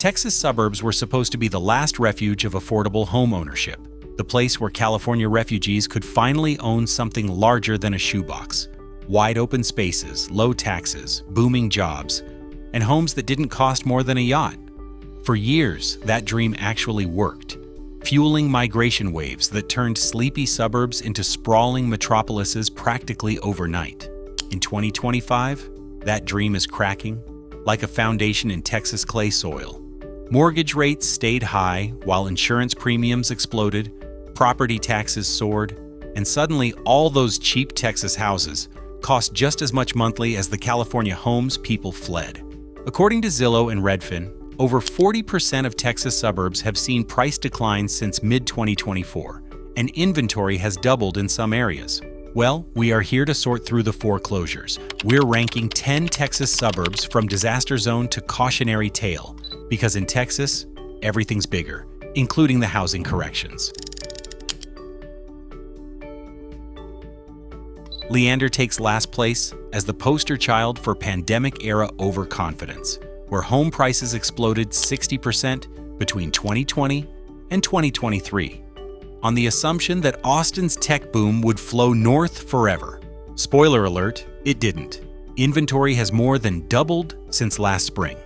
Texas suburbs were supposed to be the last refuge of affordable home ownership, the place where California refugees could finally own something larger than a shoebox. Wide open spaces, low taxes, booming jobs, and homes that didn't cost more than a yacht. For years, that dream actually worked, fueling migration waves that turned sleepy suburbs into sprawling metropolises practically overnight. In 2025, that dream is cracking, like a foundation in Texas clay soil. Mortgage rates stayed high while insurance premiums exploded, property taxes soared, and suddenly all those cheap Texas houses cost just as much monthly as the California homes people fled. According to Zillow and Redfin, over 40% of Texas suburbs have seen price declines since mid-2024, and inventory has doubled in some areas. Well, we are here to sort through the foreclosures. We're ranking 10 Texas suburbs from disaster zone to cautionary tale, because in Texas, everything's bigger, including the housing corrections. Leander takes last place as the poster child for pandemic-era overconfidence, where home prices exploded 60% between 2020 and 2023, on the assumption that Austin's tech boom would flow north forever. Spoiler alert, it didn't. Inventory has more than doubled since last spring,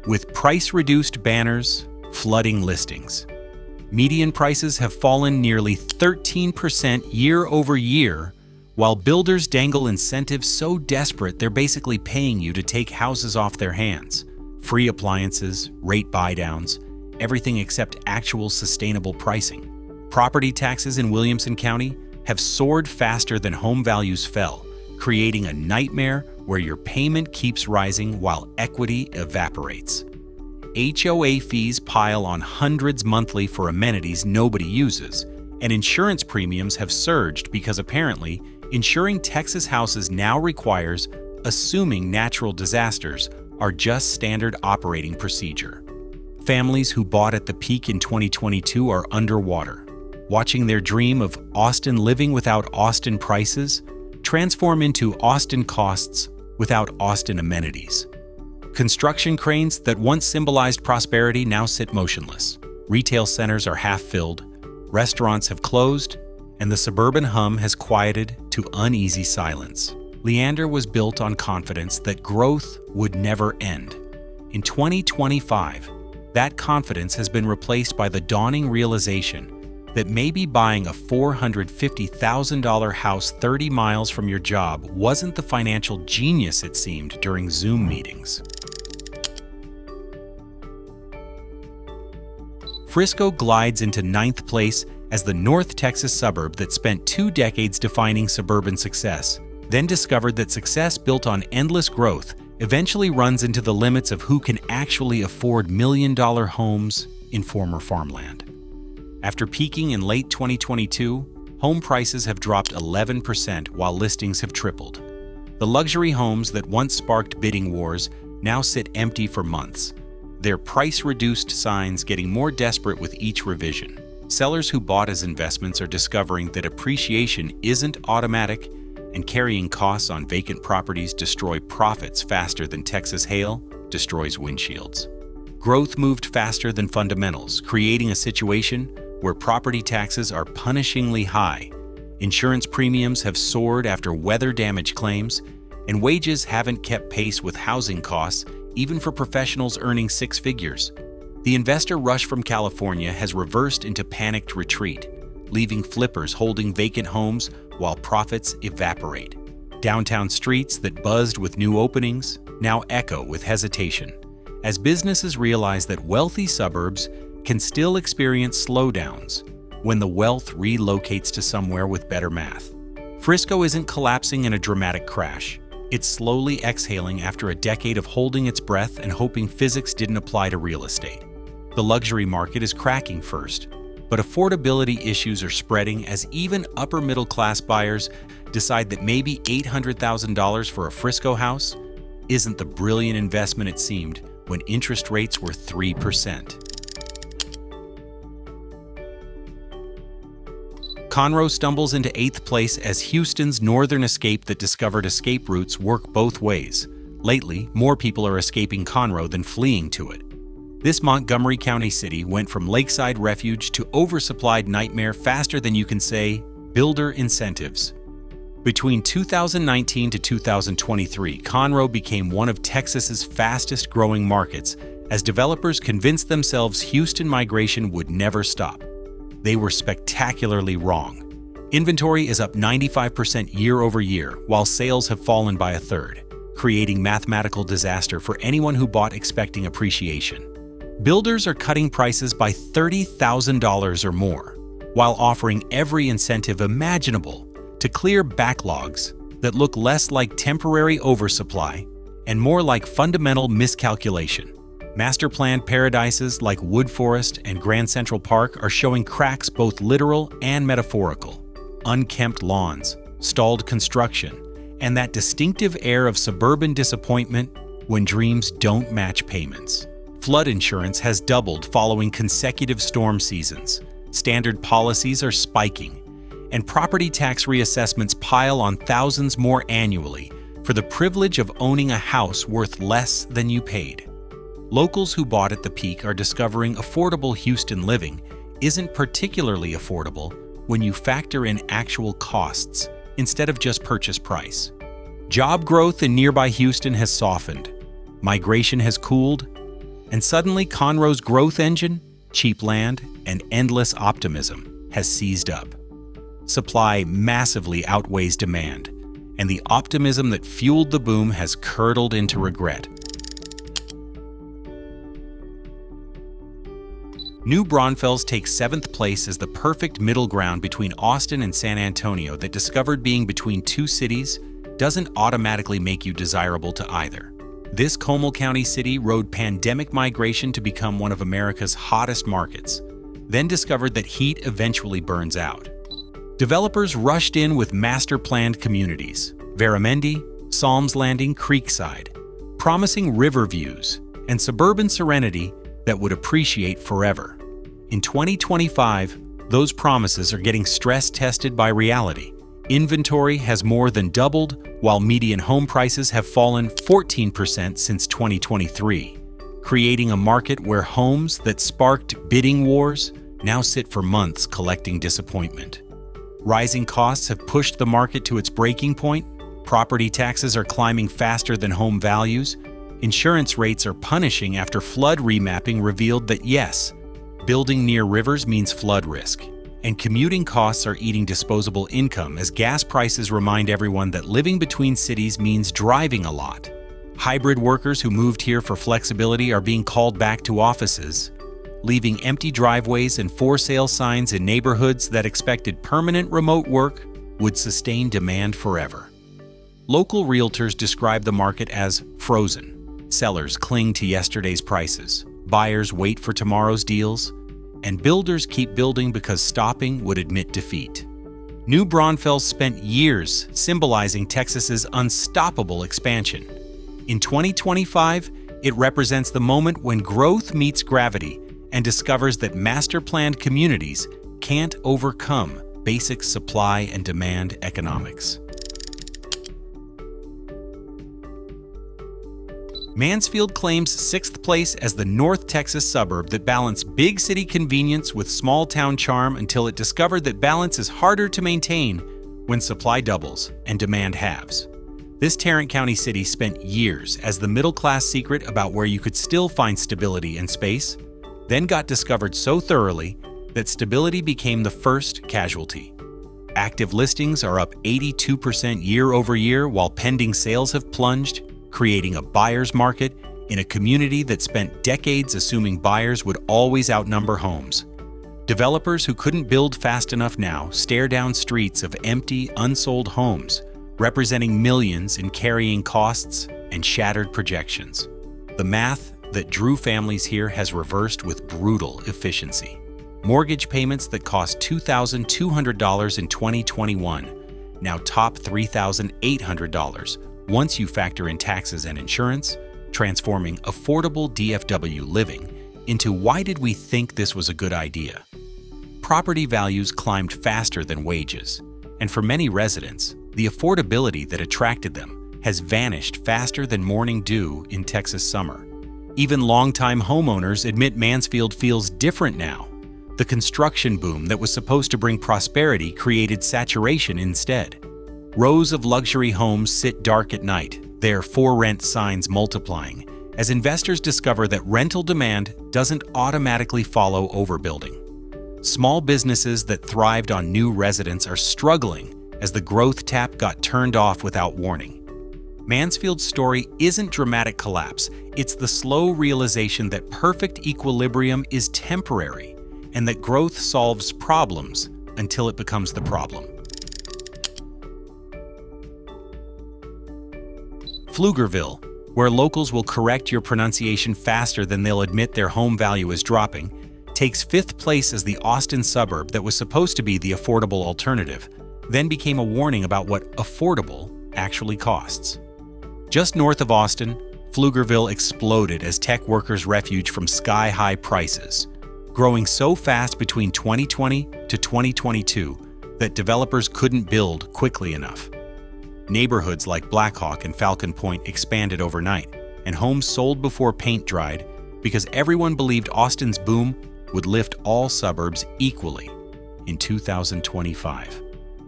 with price-reduced banners flooding listings. Median prices have fallen nearly 13% year over year, while builders dangle incentives so desperate they're basically paying you to take houses off their hands. Free appliances, rate buydowns, everything except actual sustainable pricing. Property taxes in Williamson County have soared faster than home values fell, creating a nightmare where your payment keeps rising while equity evaporates. HOA fees pile on hundreds monthly for amenities nobody uses, and insurance premiums have surged because apparently insuring Texas houses now requires assuming natural disasters are just standard operating procedure. Families who bought at the peak in 2022 are underwater, watching their dream of Austin living without Austin prices transform into Austin costs without Austin amenities. Construction cranes that once symbolized prosperity now sit motionless. Retail centers are half-filled, restaurants have closed, and the suburban hum has quieted to uneasy silence. Leander was built on confidence that growth would never end. In 2025, that confidence has been replaced by the dawning realization that maybe buying a $450,000 house 30 miles from your job wasn't the financial genius it seemed during Zoom meetings. Frisco glides into ninth place as the North Texas suburb that spent 2 decades defining suburban success, then discovered that success built on endless growth eventually runs into the limits of who can actually afford million-dollar homes in former farmland. After peaking in late 2022, home prices have dropped 11% while listings have tripled. The luxury homes that once sparked bidding wars now sit empty for months, their price-reduced signs getting more desperate with each revision. Sellers who bought as investments are discovering that appreciation isn't automatic, and carrying costs on vacant properties destroy profits faster than Texas hail destroys windshields. Growth moved faster than fundamentals, creating a situation where property taxes are punishingly high, insurance premiums have soared after weather damage claims, and wages haven't kept pace with housing costs even for professionals earning 6 figures. The investor rush from California has reversed into panicked retreat, leaving flippers holding vacant homes while profits evaporate. Downtown streets that buzzed with new openings now echo with hesitation, as businesses realize that wealthy suburbs can still experience slowdowns when the wealth relocates to somewhere with better math. Frisco isn't collapsing in a dramatic crash. It's slowly exhaling after a decade of holding its breath and hoping physics didn't apply to real estate. The luxury market is cracking first, but affordability issues are spreading as even upper-middle-class buyers decide that maybe $800,000 for a Frisco house isn't the brilliant investment it seemed when interest rates were 3%. Conroe stumbles into 8th place as Houston's northern escape that discovered escape routes work both ways. Lately, more people are escaping Conroe than fleeing to it. This Montgomery County city went from lakeside refuge to oversupplied nightmare faster than you can say builder incentives. Between 2019 to 2023, Conroe became one of Texas's fastest growing markets as developers convinced themselves Houston migration would never stop. They were spectacularly wrong. Inventory is up 95% year over year, while sales have fallen by a third, creating mathematical disaster for anyone who bought expecting appreciation. Builders are cutting prices by $30,000 or more, while offering every incentive imaginable to clear backlogs that look less like temporary oversupply and more like fundamental miscalculation. Master-planned paradises like Wood Forest and Grand Central Park are showing cracks both literal and metaphorical. Unkempt lawns, stalled construction, and that distinctive air of suburban disappointment when dreams don't match payments. Flood insurance has doubled following consecutive storm seasons. Standard policies are spiking, and property tax reassessments pile on thousands more annually for the privilege of owning a house worth less than you paid. Locals who bought at the peak are discovering affordable Houston living isn't particularly affordable when you factor in actual costs instead of just purchase price. Job growth in nearby Houston has softened, migration has cooled, and suddenly Conroe's growth engine, cheap land, and endless optimism has seized up. Supply massively outweighs demand, and the optimism that fueled the boom has curdled into regret. New Braunfels takes 7th place as the perfect middle ground between Austin and San Antonio that discovered being between two cities doesn't automatically make you desirable to either. This Comal County city rode pandemic migration to become one of America's hottest markets, then discovered that heat eventually burns out. Developers rushed in with master-planned communities, Veramendi, Psalms Landing, Creekside, promising river views and suburban serenity that would appreciate forever. In 2025, those promises are getting stress-tested by reality. Inventory has more than doubled, while median home prices have fallen 14% since 2023, creating a market where homes that sparked bidding wars now sit for months collecting disappointment. Rising costs have pushed the market to its breaking point, property taxes are climbing faster than home values, insurance rates are punishing after flood remapping revealed that yes, building near rivers means flood risk, and commuting costs are eating disposable income as gas prices remind everyone that living between cities means driving a lot. Hybrid workers who moved here for flexibility are being called back to offices, leaving empty driveways and for sale signs in neighborhoods that expected permanent remote work would sustain demand forever. Local realtors describe the market as frozen. Sellers cling to yesterday's prices, buyers wait for tomorrow's deals, and builders keep building because stopping would admit defeat. New Braunfels spent years symbolizing Texas's unstoppable expansion. In 2025, it represents the moment when growth meets gravity and discovers that master-planned communities can't overcome basic supply and demand economics. Mansfield claims 6th place as the North Texas suburb that balanced big city convenience with small town charm until it discovered that balance is harder to maintain when supply doubles and demand halves. This Tarrant County city spent years as the middle-class secret about where you could still find stability and space, then got discovered so thoroughly that stability became the first casualty. Active listings are up 82% year over year while pending sales have plunged, creating a buyer's market in a community that spent decades assuming buyers would always outnumber homes. Developers who couldn't build fast enough now stare down streets of empty, unsold homes, representing millions in carrying costs and shattered projections. The math that drew families here has reversed with brutal efficiency. Mortgage payments that cost $2,200 in 2021 now top $3,800 once you factor in taxes and insurance, transforming affordable DFW living into why did we think this was a good idea? Property values climbed faster than wages, and for many residents, the affordability that attracted them has vanished faster than morning dew in Texas summer. Even longtime homeowners admit Mansfield feels different now. The construction boom that was supposed to bring prosperity created saturation instead. Rows of luxury homes sit dark at night, their for rent signs multiplying, as investors discover that rental demand doesn't automatically follow overbuilding. Small businesses that thrived on new residents are struggling as the growth tap got turned off without warning. Mansfield's story isn't dramatic collapse, it's the slow realization that perfect equilibrium is temporary and that growth solves problems until it becomes the problem. Pflugerville, where locals will correct your pronunciation faster than they'll admit their home value is dropping, takes 5th place as the Austin suburb that was supposed to be the affordable alternative, then became a warning about what affordable actually costs. Just north of Austin, Pflugerville exploded as tech workers refuge from sky-high prices, growing so fast between 2020 to 2022 that developers couldn't build quickly enough. Neighborhoods like Blackhawk and Falcon Point expanded overnight, and homes sold before paint dried because everyone believed Austin's boom would lift all suburbs equally in 2025.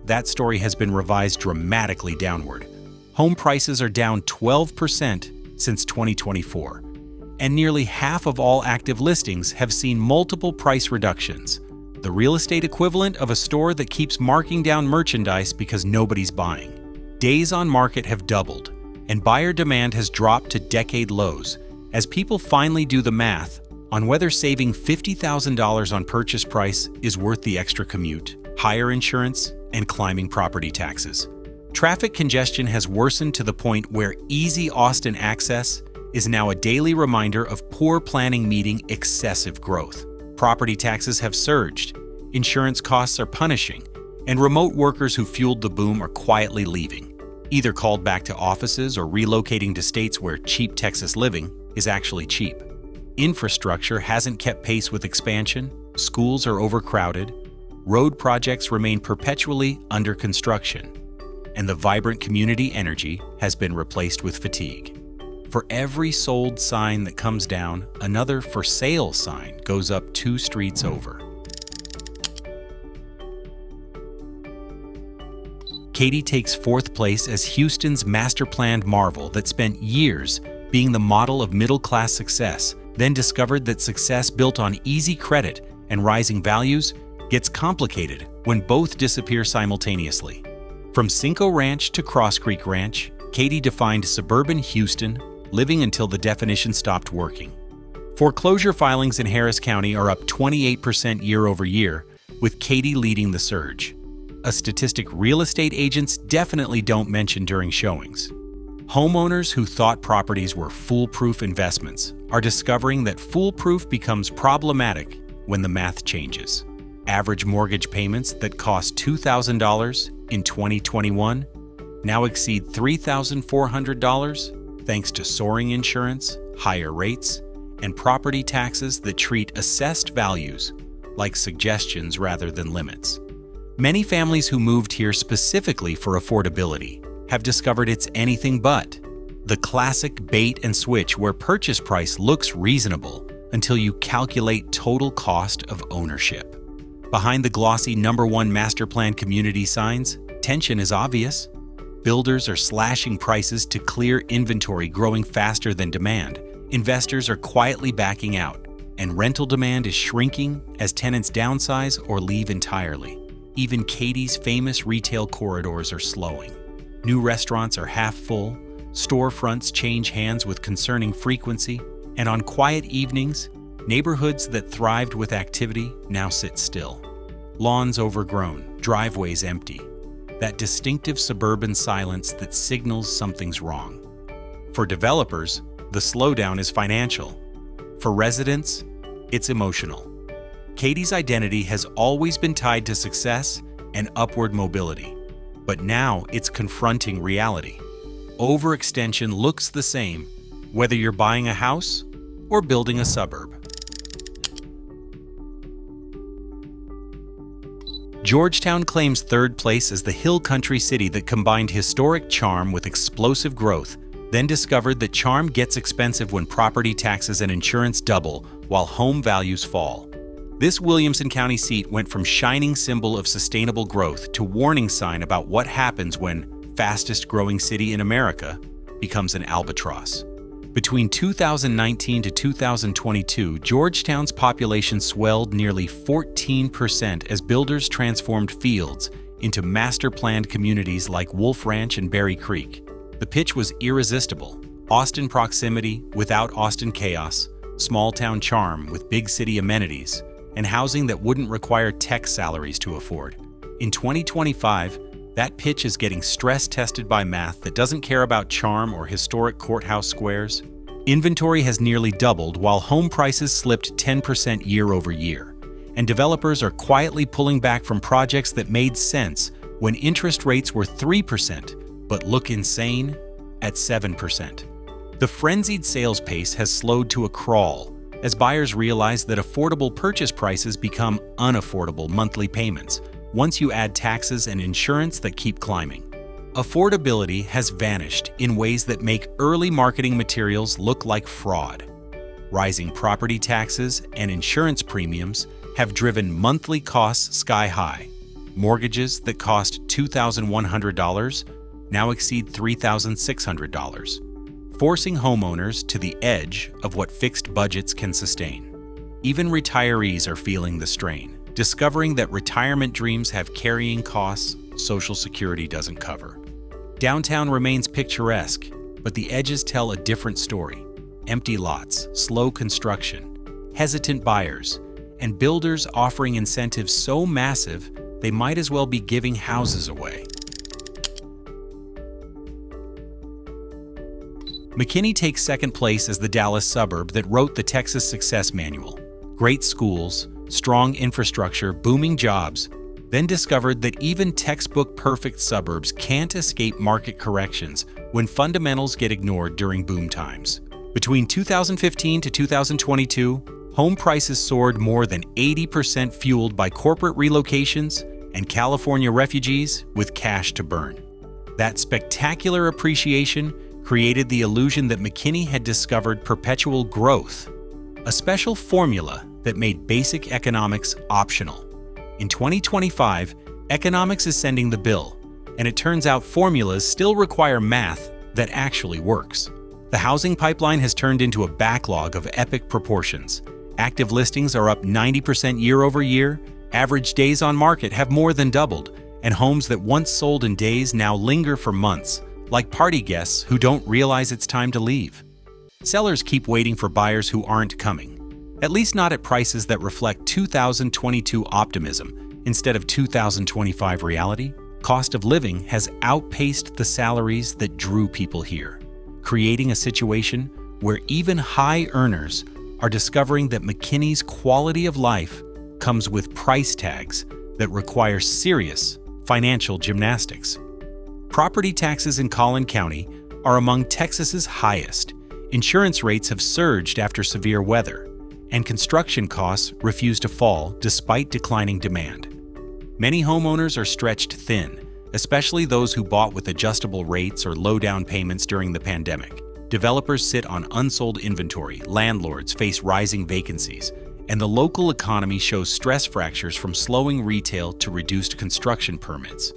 That story has been revised dramatically downward. Home prices are down 12% since 2024, and nearly half of all active listings have seen multiple price reductions, the real estate equivalent of a store that keeps marking down merchandise because nobody's buying. Days on market have doubled, and buyer demand has dropped to decade lows as people finally do the math on whether saving $50,000 on purchase price is worth the extra commute, higher insurance, and climbing property taxes. Traffic congestion has worsened to the point where easy Austin access is now a daily reminder of poor planning meeting excessive growth. Property taxes have surged, insurance costs are punishing, and remote workers who fueled the boom are quietly leaving, either called back to offices or relocating to states where cheap Texas living is actually cheap. Infrastructure hasn't kept pace with expansion, schools are overcrowded, road projects remain perpetually under construction, and the vibrant community energy has been replaced with fatigue. For every sold sign that comes down, another for sale sign goes up 2 streets over. Katy takes 4th place as Houston's master-planned marvel that spent years being the model of middle-class success, then discovered that success built on easy credit and rising values gets complicated when both disappear simultaneously. From Cinco Ranch to Cross Creek Ranch, Katy defined suburban Houston, living until the definition stopped working. Foreclosure filings in Harris County are up 28% year over year, with Katy leading the surge. A statistic real estate agents definitely don't mention during showings. Homeowners who thought properties were foolproof investments are discovering that foolproof becomes problematic when the math changes. Average mortgage payments that cost $2,000 in 2021 now exceed $3,400 thanks to soaring insurance, higher rates, and property taxes that treat assessed values like suggestions rather than limits. Many families who moved here specifically for affordability have discovered it's anything but. The classic bait and switch where purchase price looks reasonable until you calculate total cost of ownership. Behind the glossy #1 master plan community signs, tension is obvious. Builders are slashing prices to clear inventory growing faster than demand. Investors are quietly backing out, and rental demand is shrinking as tenants downsize or leave entirely. Even Katy's famous retail corridors are slowing. New restaurants are half full, storefronts change hands with concerning frequency, and on quiet evenings, neighborhoods that thrived with activity now sit still. Lawns overgrown, driveways empty. That distinctive suburban silence that signals something's wrong. For developers, the slowdown is financial. For residents, it's emotional. Katy's identity has always been tied to success and upward mobility, but now it's confronting reality. Overextension looks the same, whether you're buying a house or building a suburb. Georgetown claims 3rd place as the hill country city that combined historic charm with explosive growth, then discovered that charm gets expensive when property taxes and insurance double while home values fall. This Williamson County seat went from shining symbol of sustainable growth to warning sign about what happens when fastest growing city in America becomes an albatross. Between 2019 to 2022, Georgetown's population swelled nearly 14% as builders transformed fields into master-planned communities like Wolf Ranch and Berry Creek. The pitch was irresistible: Austin proximity without Austin chaos, small-town charm with big city amenities, and housing that wouldn't require tech salaries to afford. In 2025, that pitch is getting stress-tested by math that doesn't care about charm or historic courthouse squares. Inventory has nearly doubled while home prices slipped 10% year over year, and developers are quietly pulling back from projects that made sense when interest rates were 3%, but look insane at 7%. The frenzied sales pace has slowed to a crawl as buyers realize that affordable purchase prices become unaffordable monthly payments once you add taxes and insurance that keep climbing. Affordability has vanished in ways that make early marketing materials look like fraud. Rising property taxes and insurance premiums have driven monthly costs sky high. Mortgages that cost $2,100 now exceed $3,600, forcing homeowners to the edge of what fixed budgets can sustain. Even retirees are feeling the strain, discovering that retirement dreams have carrying costs Social Security doesn't cover. Downtown remains picturesque, but the edges tell a different story. Empty lots, slow construction, hesitant buyers, and builders offering incentives so massive they might as well be giving houses away. McKinney takes second place as the Dallas suburb that wrote the Texas Success Manual. Great schools, strong infrastructure, booming jobs, then discovered that even textbook-perfect suburbs can't escape market corrections when fundamentals get ignored during boom times. Between 2015 to 2022, home prices soared more than 80%, fueled by corporate relocations and California refugees with cash to burn. That spectacular appreciation created the illusion that McKinney had discovered perpetual growth, a special formula that made basic economics optional. In 2025, economics is sending the bill, and it turns out formulas still require math that actually works. The housing pipeline has turned into a backlog of epic proportions. Active listings are up 90% year over year, average days on market have more than doubled, and homes that once sold in days now linger for months, like party guests who don't realize it's time to leave. Sellers keep waiting for buyers who aren't coming, at least not at prices that reflect 2022 optimism instead of 2025 reality. Cost of living has outpaced the salaries that drew people here, creating a situation where even high earners are discovering that McKinney's quality of life comes with price tags that require serious financial gymnastics. Property taxes in Collin County are among Texas's highest. Insurance rates have surged after severe weather, and construction costs refuse to fall despite declining demand. Many homeowners are stretched thin, especially those who bought with adjustable rates or low down payments during the pandemic. Developers sit on unsold inventory, landlords face rising vacancies, and the local economy shows stress fractures from slowing retail to reduced construction permits.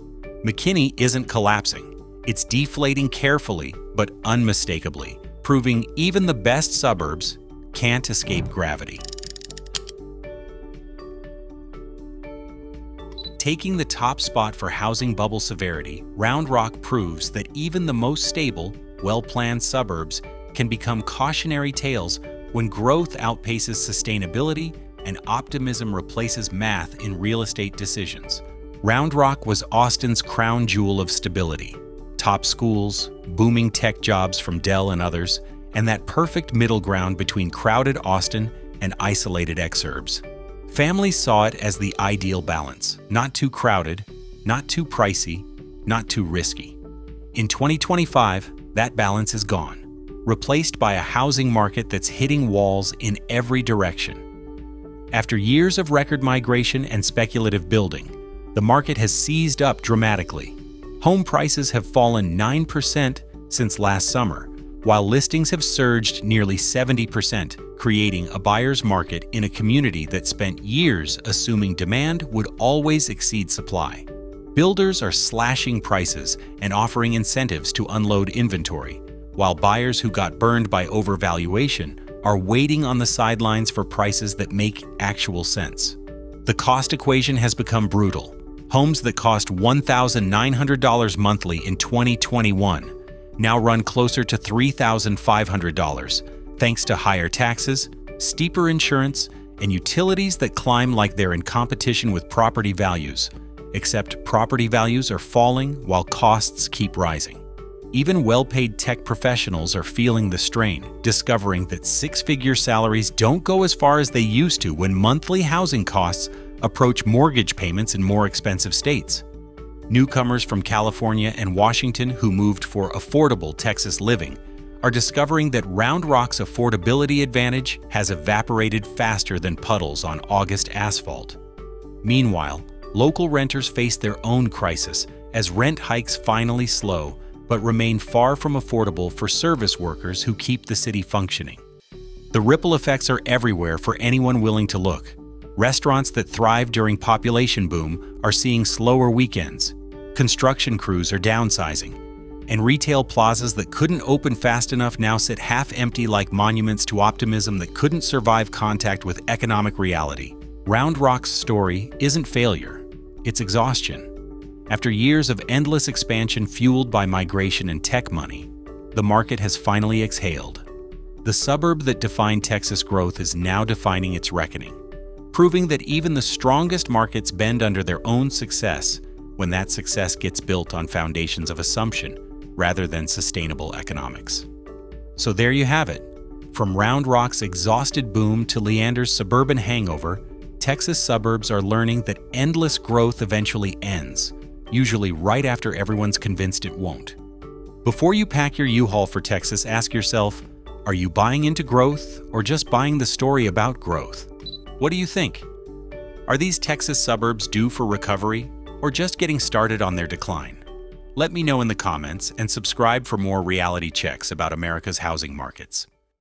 McKinney isn't collapsing. It's deflating carefully but unmistakably, proving even the best suburbs can't escape gravity. Taking the top spot for housing bubble severity, Round Rock proves that even the most stable, well-planned suburbs can become cautionary tales when growth outpaces sustainability and optimism replaces math in real estate decisions. Round Rock was Austin's crown jewel of stability. Top schools, booming tech jobs from Dell and others, and that perfect middle ground between crowded Austin and isolated exurbs. Families saw it as the ideal balance, not too crowded, not too pricey, not too risky. In 2025, that balance is gone, replaced by a housing market that's hitting walls in every direction. After years of record migration and speculative building, the market has seized up dramatically. Home prices have fallen 9% since last summer, while listings have surged nearly 70%, creating a buyer's market in a community that spent years assuming demand would always exceed supply. Builders are slashing prices and offering incentives to unload inventory, while buyers who got burned by overvaluation are waiting on the sidelines for prices that make actual sense. The cost equation has become brutal. Homes that cost $1,900 monthly in 2021 now run closer to $3,500, thanks to higher taxes, steeper insurance, and utilities that climb like they're in competition with property values. Except property values are falling while costs keep rising. Even well-paid tech professionals are feeling the strain, discovering that six-figure salaries don't go as far as they used to when monthly housing costs approach mortgage payments in more expensive states. Newcomers from California and Washington who moved for affordable Texas living are discovering that Round Rock's affordability advantage has evaporated faster than puddles on August asphalt. Meanwhile, local renters face their own crisis as rent hikes finally slow but remain far from affordable for service workers who keep the city functioning. The ripple effects are everywhere for anyone willing to look. Restaurants that thrive during population boom are seeing slower weekends. Construction crews are downsizing. And retail plazas that couldn't open fast enough now sit half-empty like monuments to optimism that couldn't survive contact with economic reality. Round Rock's story isn't failure, it's exhaustion. After years of endless expansion fueled by migration and tech money, the market has finally exhaled. The suburb that defined Texas growth is now defining its reckoning, proving that even the strongest markets bend under their own success when that success gets built on foundations of assumption rather than sustainable economics. So there you have it. From Round Rock's exhausted boom to Leander's suburban hangover, Texas suburbs are learning that endless growth eventually ends, usually right after everyone's convinced it won't. Before you pack your U-Haul for Texas, ask yourself, are you buying into growth or just buying the story about growth? What do you think? Are these Texas suburbs due for recovery or just getting started on their decline? Let me know in the comments and subscribe for more reality checks about America's housing markets.